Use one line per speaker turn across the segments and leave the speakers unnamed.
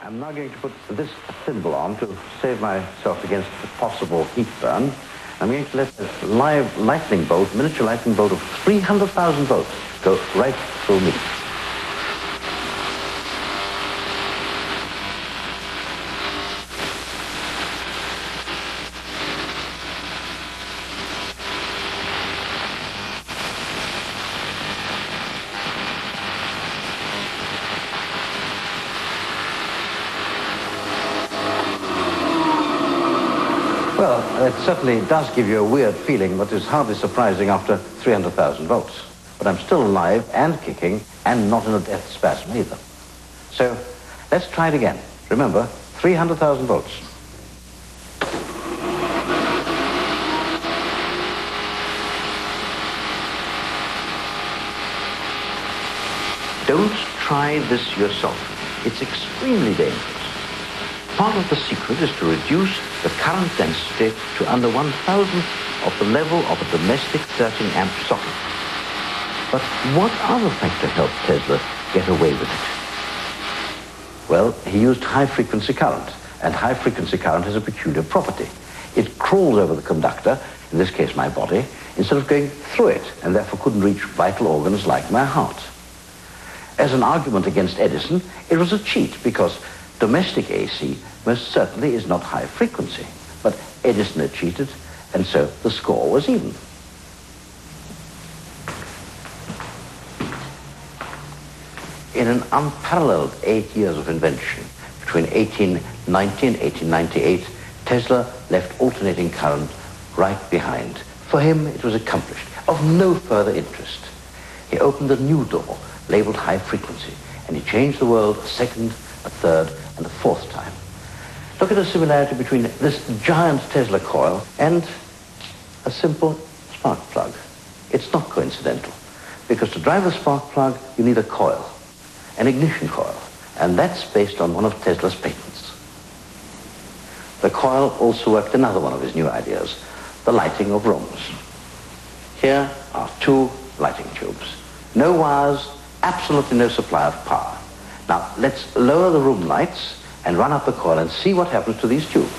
I'm now going to put this thimble on to save myself against the possible heat burn. I'm going to let a live lightning bolt, miniature lightning bolt of 300,000 volts go right through me. Well, it certainly does give you a weird feeling, but is hardly surprising after 300,000 volts. But I'm still alive and kicking and not in a death spasm either. So let's try it again. Remember, 300,000 volts. Don't try this yourself. It's extremely dangerous. Part of the secret is to reduce the current density to under 1,000th of the level of a domestic 13-amp socket. But what other factor helped Tesla get away with it? Well, he used high-frequency current, and high-frequency current has a peculiar property. It crawls over the conductor, in this case my body, instead of going through it, and therefore couldn't reach vital organs like my heart. As an argument against Edison, it was a cheat, because domestic AC most certainly is not high frequency, but Edison had cheated, and so the score was even. In an unparalleled 8 years of invention, between 1890 and 1898, Tesla left alternating current right behind. For him, it was accomplished, of no further interest. He opened a new door, labeled high frequency, and he changed the world a second, a third, and a fourth time. Look at the similarity between this giant Tesla coil and a simple spark plug. It's not coincidental, because to drive a spark plug, you need a coil, an ignition coil, and that's based on one of Tesla's patents. The coil also worked another one of his new ideas, the lighting of rooms. Here are two lighting tubes. No wires, absolutely no supply of power. Now, let's lower the room lights and run up the coil and see what happens to these tubes.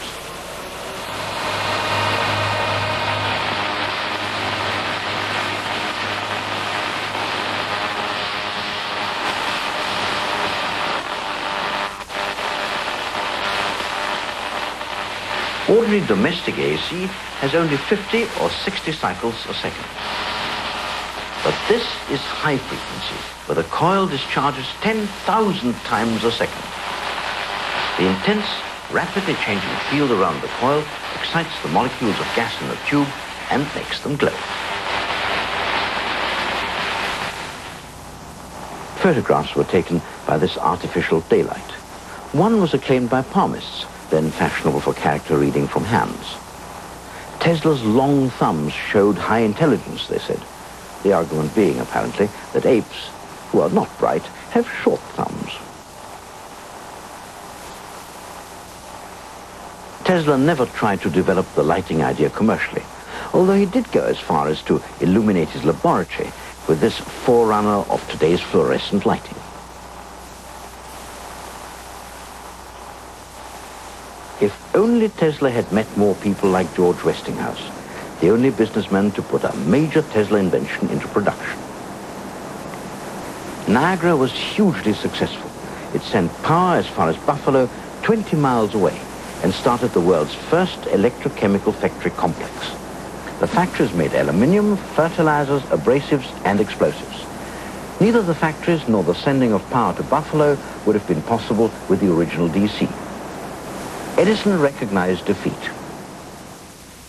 Ordinary domestic AC has only 50 or 60 cycles a second. But this is high frequency, where the coil discharges 10,000 times a second. The intense, rapidly changing field around the coil excites the molecules of gas in the tube and makes them glow. Photographs were taken by this artificial daylight. One was acclaimed by palmists, then fashionable for character reading from hands. Tesla's long thumbs showed high intelligence, they said. The argument being, apparently, that apes, who are not bright, have short thumbs. Tesla never tried to develop the lighting idea commercially, although he did go as far as to illuminate his laboratory with this forerunner of today's fluorescent lighting. If only Tesla had met more people like George Westinghouse, the only businessman to put a major Tesla invention into production. Niagara was hugely successful. It sent power as far as Buffalo, 20 miles away, and started the world's first electrochemical factory complex. The factories made aluminium, fertilizers, abrasives, and explosives. Neither the factories nor the sending of power to Buffalo would have been possible with the original DC. Edison recognized defeat.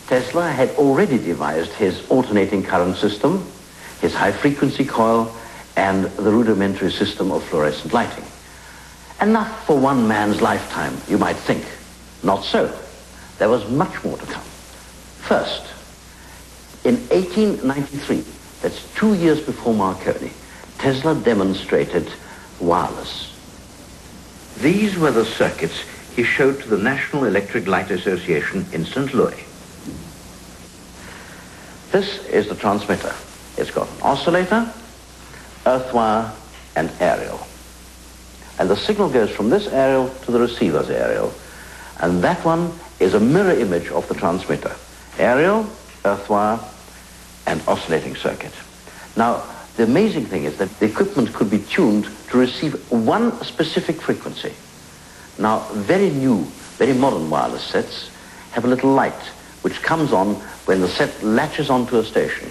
Tesla had already devised his alternating current system, his high-frequency coil, and the rudimentary system of fluorescent lighting. Enough for one man's lifetime, you might think. Not so. There was much more to come. First, in 1893, that's 2 years before Marconi, Tesla demonstrated wireless. These were the circuits he showed to the National Electric Light Association in St. Louis. This is the transmitter. It's got an oscillator, earth wire, and aerial. And the signal goes from this aerial to the receiver's aerial. And that one is a mirror image of the transmitter. Aerial, earth wire, and oscillating circuit. Now, the amazing thing is that the equipment could be tuned to receive one specific frequency. Now, very new, very modern wireless sets have a little light which comes on when the set latches onto a station.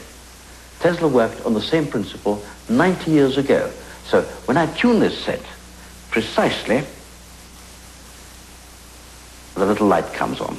Tesla worked on the same principle 90 years ago. So when I tune this set, precisely, the little light comes on.